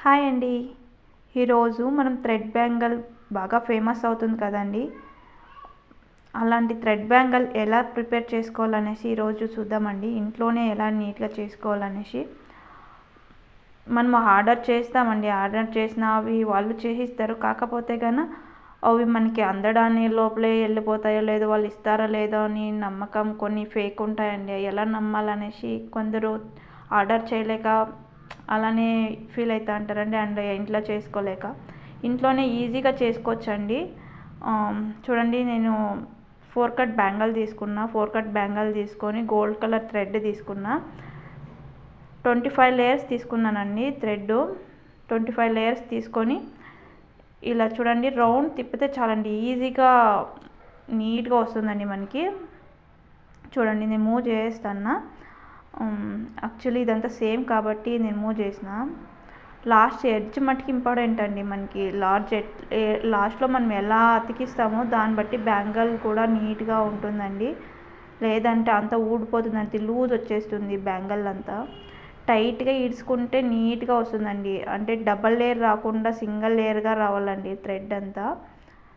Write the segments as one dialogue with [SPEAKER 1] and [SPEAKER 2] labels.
[SPEAKER 1] Hi అండి. ఈరోజు మనం థ్రెడ్ బ్యాంగిల్ బాగా ఫేమస్ అవుతుంది కదండి. అలాంటి థ్రెడ్ బ్యాంగిల్ ఎలా ప్రిపేర్ చేసుకోవాలనేసి ఈరోజు చూద్దామండి. ఇంట్లోనే ఎలా నీట్గా చేసుకోవాలనేసి. మనం ఆర్డర్ చేస్తామండి. ఆర్డర్ చేసిన అవి వాళ్ళు చేసిస్తారు. కాకపోతే కన్నా అవి మనకి అందడాన్ని లోపలే వెళ్ళిపోతాయో లేదో, వాళ్ళు ఇస్తారో లేదో అని నమ్మకం కొన్ని ఫేక్ ఉంటాయండి. ఎలా నమ్మాలనేసి కొందరు ఆర్డర్ చేయలేక అలానే ఫీల్ అవుతూ ఉంటారండి. అండ్ ఇంట్లో చేసుకోలేక ఇంట్లోనే ఈజీగా చేసుకోవచ్చండి. చూడండి, నేను 4 కట్ బ్యాంగిల్ తీసుకున్నా. 4 కట్ బ్యాంగిల్ తీసుకొని గోల్డ్ కలర్ థ్రెడ్ తీసుకున్నా. 25 లేయర్స్ తీసుకున్నానండి. థ్రెడ్ 25 లేయర్స్ తీసుకొని ఇలా చూడండి రౌండ్ తిప్పితే చాలండి, ఈజీగా నీట్గా వస్తుందండి మనకి. చూడండి, నేను మూవ్ చేస్తాను. యాక్చువల్లీ ఇదంతా సేమ్ కాబట్టి నేను మూవ్ చేసిన. లాస్ట్ ఎడ్జ్ మట్టుకు ఇంపార్టెంట్ అండి మనకి. లాస్ట్లో మనం ఎలా అతికిస్తామో దాన్ని బట్టి బ్యాంగిల్ కూడా నీట్గా ఉంటుందండి. లేదంటే అంతా ఊడిపోతుందండి, లూజ్ వచ్చేస్తుంది బ్యాంగిల్ అంతా. టైట్గా ఈడ్చుకుంటే నీట్గా వస్తుందండి. అంటే డబల్ లేయర్ రాకుండా సింగిల్ లేయర్గా రావాలండి థ్రెడ్ అంతా.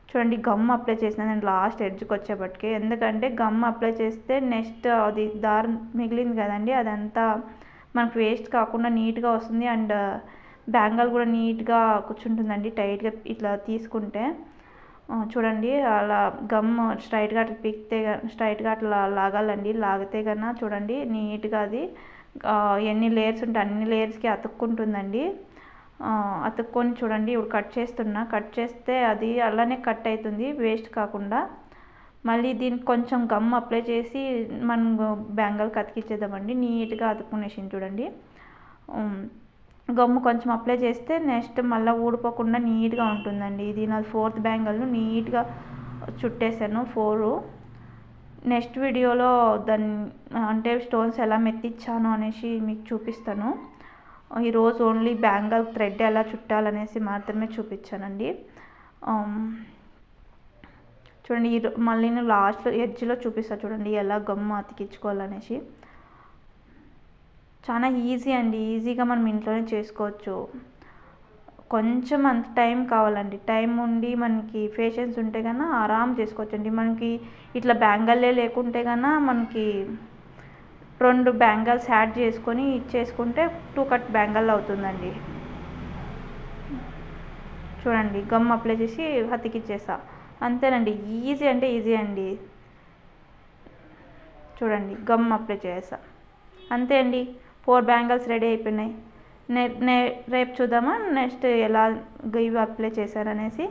[SPEAKER 1] చూడండి, గమ్ అప్లై చేసిన నేను లాస్ట్ ఎడ్జ్కి వచ్చేపటికి. ఎందుకంటే గమ్ అప్లై చేస్తే నెక్స్ట్ అది దారం మిగిలింది కదండి, అదంతా మనకు వేస్ట్ కాకుండా నీట్గా వస్తుంది. అండ్ బ్యాంగిల్ కూడా నీట్గా కూర్చుంటుందండి టైట్గా ఇట్లా తీసుకుంటే. చూడండి, అలా గమ్ స్ట్రైట్గా అట్లా పీకితే స్ట్రైట్గా అట్లా లాగాలండి. లాగితే కన్నా చూడండి నీట్గా అది ఎన్ని లేయర్స్ ఉంటే అన్ని లేయర్స్కి అతుక్కుంటుందండి. అతుక్కొని చూడండి, ఇప్పుడు కట్ చేస్తున్నా. కట్ చేస్తే అది అలానే కట్ అవుతుంది వేస్ట్ కాకుండా. మళ్ళీ దీనికి కొంచెం గమ్ అప్లై చేసి మనం బ్యాంగిల్కి అతికిచ్చేద్దామండి. నీట్గా అతుక్కునేసింది చూడండి. గమ్ము కొంచెం అప్లై చేస్తే నెక్స్ట్ మళ్ళీ ఊడిపోకుండా నీట్గా ఉంటుందండి. ఇది నా 4th బ్యాంగిల్ను నీట్గా చుట్టేసాను 4. నెక్స్ట్ వీడియోలో దాన్ని అంటే స్టోన్స్ ఎలా మెత్తిచ్చాను అనేసి మీకు చూపిస్తాను. ఈరోజు ఓన్లీ బ్యాంగిల్ థ్రెడ్ ఎలా చుట్టాలనేసి మాత్రమే చూపించానండి. చూడండి, మళ్ళీ నేను లాస్ట్లో ఎడ్జ్లో చూపిస్తాను చూడండి ఎలా గమ్ము అతికించుకోవాలనేసి. చాలా ఈజీ అండి. ఈజీగా మనం ఇంట్లోనే చేసుకోవచ్చు. కొంచెం అంత టైం కావాలండి. టైం ఉండి మనకి పేషెన్స్ ఉంటే కన్నా ఆరామ్ చేసుకోవచ్చండి. మనకి ఇట్లా బ్యాంగిల్లే లేకుంటే కన్నా మనకి 2 బ్యాంగిల్స్ యాడ్ చేసుకొని ఇచ్చేసుకుంటే 2 కట్ బ్యాంగిల్ అవుతుందండి. చూడండి, గమ్ అప్లై చేసి అతికిచ్చేసా. అంతేనండి, ఈజీ అంటే ఈజీ అండి. చూడండి, గమ్ అప్లై చేసా. అంతే అండి, 4 బ్యాంగిల్స్ రెడీ అయిపోయినాయి. రేపు చూద్దామా నెక్స్ట్ ఎలా ఇవి అప్లై చేశారనేసి.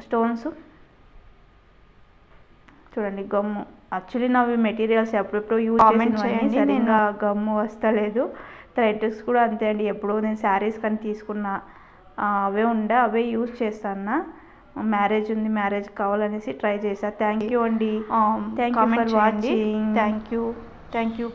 [SPEAKER 1] స్టోన్స్ చూడండి, గమ్ము యాక్చువల్లీ నావి మెటీరియల్స్ ఎప్పుడెప్పుడు యూజ్ కామెంట్ చేయండి. సరిగ్గా గమ్ము వస్తలేదు. థ్రెడ్స్ కూడా అంతే అండి. ఎప్పుడో నేను శారీస్ కానీ తీసుకున్నా అవే యూజ్ చేస్తాను. మ్యారేజ్ ఉంది, మ్యారేజ్ కావాలనేసి ట్రై చేసా. థ్యాంక్ యూ అండి. Thank you for watching. Thank you.